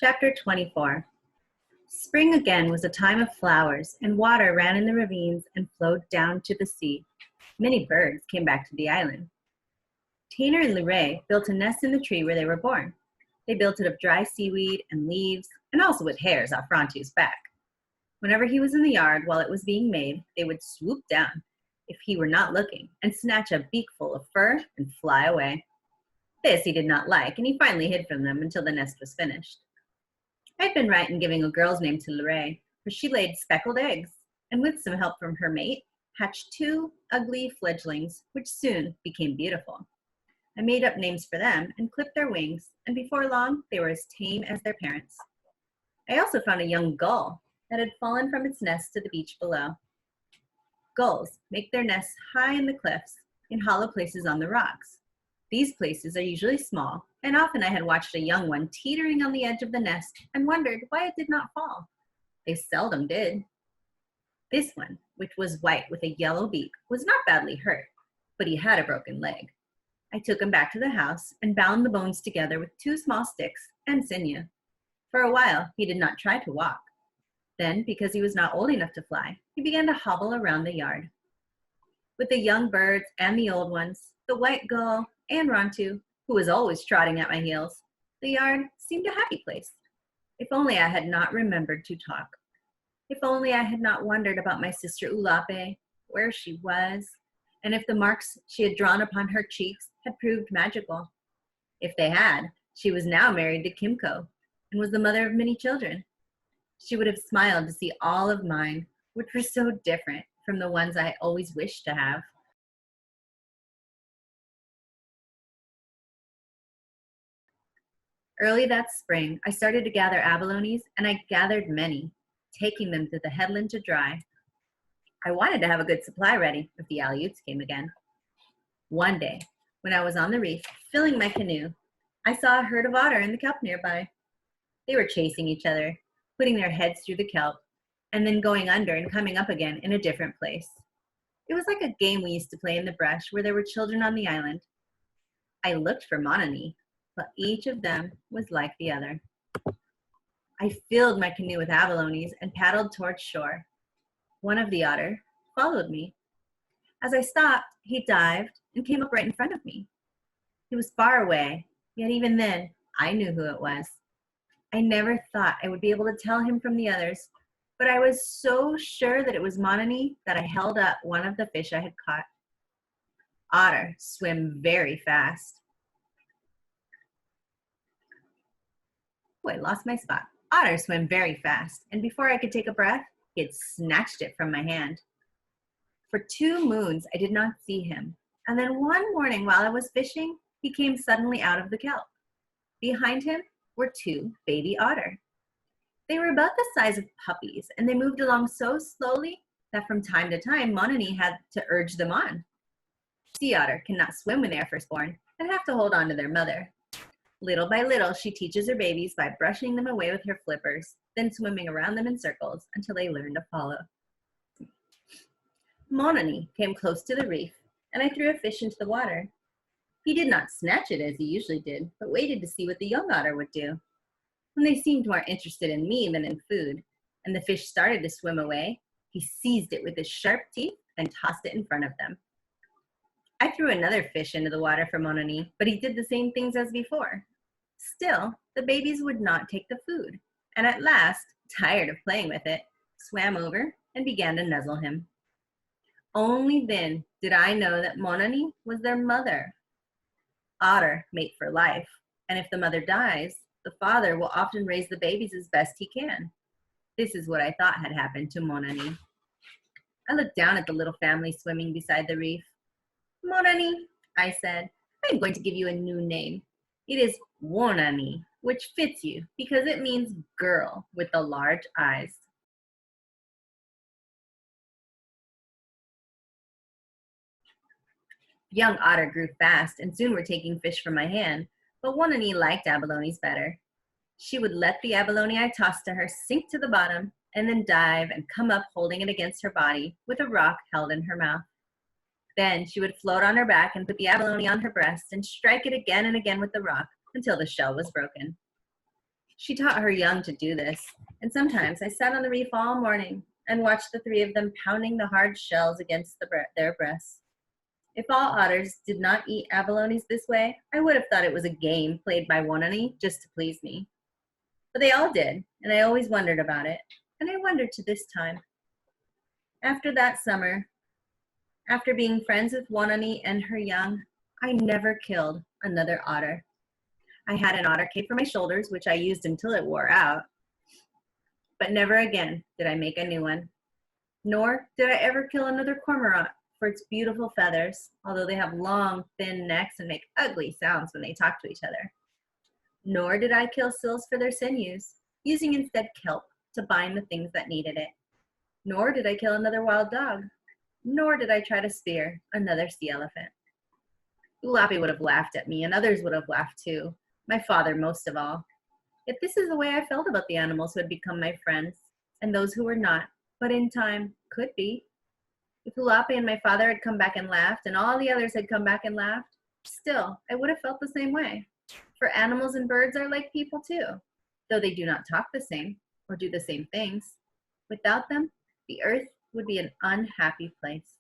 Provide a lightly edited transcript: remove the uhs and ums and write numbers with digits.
Chapter 24. Spring again was a time of flowers, and water ran in the ravines and flowed down to the sea. Many birds came back to the island. Tanner and Luray built a nest in the tree where they were born. They built it of dry seaweed and leaves, and also with hairs off Rontu's back. Whenever he was in the yard while it was being made, they would swoop down, if he were not looking, and snatch a beakful of fur and fly away. This he did not like, and he finally hid from them until the nest was finished. I'd been right in giving a girl's name to Luray, for she laid speckled eggs, and with some help from her mate, hatched 2 ugly fledglings, which soon became beautiful. I made up names for them and clipped their wings, and before long, they were as tame as their parents. I also found a young gull that had fallen from its nest to the beach below. Gulls make their nests high in the cliffs, in hollow places on the rocks. These places are usually small, and often I had watched a young one teetering on the edge of the nest and wondered why it did not fall. They seldom did. This one, which was white with a yellow beak, was not badly hurt, but he had a broken leg. I took him back to the house and bound the bones together with 2 small sticks and sinew. For a while, he did not try to walk. Then, because he was not old enough to fly, he began to hobble around the yard. With the young birds and the old ones, the white gull and Rontu, who was always trotting at my heels, the yard seemed a happy place. If only I had not remembered to talk. If only I had not wondered about my sister Ulape, where she was, and if the marks she had drawn upon her cheeks had proved magical. If they had, she was now married to Kimco and was the mother of many children. She would have smiled to see all of mine, which were so different from the ones I always wished to have. Early that spring, I started to gather abalones, and I gathered many, taking them to the headland to dry. I wanted to have a good supply ready if the Aleuts came again. One day, when I was on the reef filling my canoe, I saw a herd of otter in the kelp nearby. They were chasing each other, putting their heads through the kelp, and then going under and coming up again in a different place. It was like a game we used to play in the brush where there were children on the island. I looked for Mononi, but each of them was like the other. I filled my canoe with abalones and paddled towards shore. One of the otter followed me. As I stopped, he dived and came up right in front of me. He was far away, yet even then, I knew who it was. I never thought I would be able to tell him from the others, but I was so sure that it was Mononi that I held up one of the fish I had caught. Otter swim very fast. Oh, I lost my spot. Otter swam very fast, and before I could take a breath, he had snatched it from my hand. For 2 moons, I did not see him, and then one morning while I was fishing, he came suddenly out of the kelp. Behind him were 2 baby otter. They were about the size of puppies, and they moved along so slowly that from time to time, Mononi had to urge them on. Sea otter cannot swim when they are first born and have to hold on to their mother. Little by little, she teaches her babies by brushing them away with her flippers, then swimming around them in circles until they learn to follow. Mononi came close to the reef, and I threw a fish into the water. He did not snatch it as he usually did, but waited to see what the young otter would do. When they seemed more interested in me than in food, and the fish started to swim away, he seized it with his sharp teeth and tossed it in front of them. I threw another fish into the water for Mononi, but he did the same things as before. Still, the babies would not take the food, and at last, tired of playing with it, swam over and began to nuzzle him. Only then did I know that Mononi was their mother. Otter mate for life, and if the mother dies, the father will often raise the babies as best he can. This is what I thought had happened to Mononi. I looked down at the little family swimming beside the reef. Mononi, I said, I'm going to give you a new name. It is Wonani, which fits you because it means girl with the large eyes. Young otter grew fast and soon were taking fish from my hand, but Wonani liked abalones better. She would let the abalone I tossed to her sink to the bottom and then dive and come up holding it against her body with a rock held in her mouth. Then she would float on her back and put the abalone on her breast and strike it again and again with the rock until the shell was broken. She taught her young to do this, and sometimes I sat on the reef all morning and watched the three of them pounding the hard shells against their breasts. If all otters did not eat abalones this way, I would have thought it was a game played by Wanani just to please me. But they all did, and I always wondered about it, and I wondered to this time. After that summer, after being friends with Wanani and her young, I never killed another otter. I had an otter cape for my shoulders, which I used until it wore out, but never again did I make a new one. Nor did I ever kill another cormorant for its beautiful feathers, although they have long, thin necks and make ugly sounds when they talk to each other. Nor did I kill sills for their sinews, using instead kelp to bind the things that needed it. Nor did I kill another wild dog. Nor did I try to spear another sea elephant. Ulapi would have laughed at me, and others would have laughed too, my father most of all. Yet this is the way I felt about the animals who had become my friends, and those who were not, but in time could be. If Ulapi and my father had come back and laughed, and all the others had come back and laughed, still I would have felt the same way. For animals and birds are like people too, though they do not talk the same or do the same things. Without them, the earth would be an unhappy place.